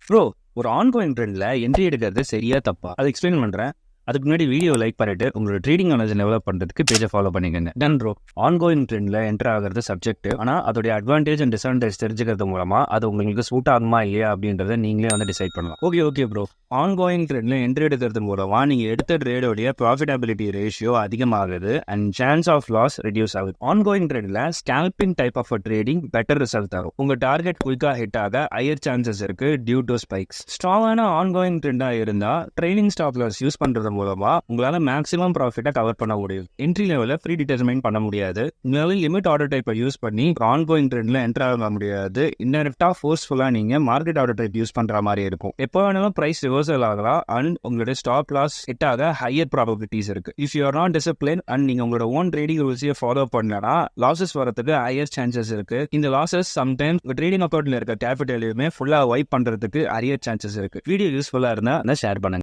Bro, ஒரு ongoing ட்ரெண்ட்ல entry எடுக்கிறது சரியா தப்பா அதை எக்ஸ்பிளைன் பண்றேன். அதுக்கு முன்னாடி வீடியோ லைக் பண்ணிட்டு உங்களோட ட்ரேடிங் நாலேஜ் டெவலப் பண்றதுக்கு பேஜை ஃபாலோ பண்ணிக்கோங்க. டன் ப்ரோ, ஆன்கோயிங் ட்ரெண்ட்ல என்டர் ஆகிறது சப்ஜெக்ட். ஆனா அதோட அட்வான்டேஜ் அண்ட் டிஸ்அட்வான்டேஜ் தெரிஞ்சுக்கிறது மூலமா அது உங்களுக்கு சூட் ஆகுமா இல்லையா அப்படின்றத நீங்களே டிசைட் பண்ணலாம். ஓகே ப்ரோ, ஆன்கோயிங் ட்ரெண்ட்ல என்ட்ரி எடுக்கிறது மூலமா நீங்க எடுத்த ட்ரேடோடைய ப்ராஃபிட்டபிலிட்டி ரேஷியோ அதிகமாகுது and chance of loss reduce ஆகுது. ஆன்கோயிங் ட்ரெண்ட்ல scalping type of trading better result தரும். உங்க டார்கெட் குயிக்கா ஹிட் ஆக ஹையர் சான்சஸ் இருக்கு டியூ டு ஸ்பைக்ஸ். ஸ்ட்ராங்கான ஆன்கோயிங் ட்ரெண்டா இருந்தா ட்ரைனிங் ஸ்டாப் லாஸ் யூஸ் பண்றது மூலமா உங்களால மேக்ஸிமம் ப்ராஃபிட்டை கவர் பண்ண முடியும். என்ட்ரி லெவல ப்ரீ டிட்டர்மைன் பண்ண முடியாது. உங்களால லிமிட் ஆர்டர் டைப்பை யூஸ் பண்ணி ஆன்கோயிங் ட்ரெண்ட்ல என்டர் ஆக முடியாது. இன்டெரக்டா ஃபோர்ஸ்ஃபுல்லா நீங்க மார்க்கெட் ஆர்டர் டைப் யூஸ் பண்ற மாதிரி இருக்கும். எப்போ வேணாலும் பிரைஸ் ரிவர்சல் ஆகலாம் அண்ட் உங்களுடைய ஸ்டாப் லாஸ் ஹிட் ஆக ஹையர் ப்ராபபிலிட்டிஸ் இருக்கு. If you are not discipline and நீங்க உங்களோட ஓன் ட்ரேடிங் ரூல்ஸையே ஃபாலோ பண்ணலனா லாசஸ் வரதுக்கு ஹையர் சான்சஸ் இருக்கு. இந்த லாசஸ் சம்டைம்ஸ் உங்க ட்ரேடிங் அக்கௌண்ட்ல இருக்க கேபிட்டலையுமே ஃபுல்லா வைப் பண்றதுக்கு ஹையர் சான்சஸ் இருக்கு. வீடியோ யூஸ்ஃபுல்லா இருந்தா ஷேர் பண்ணுங்க.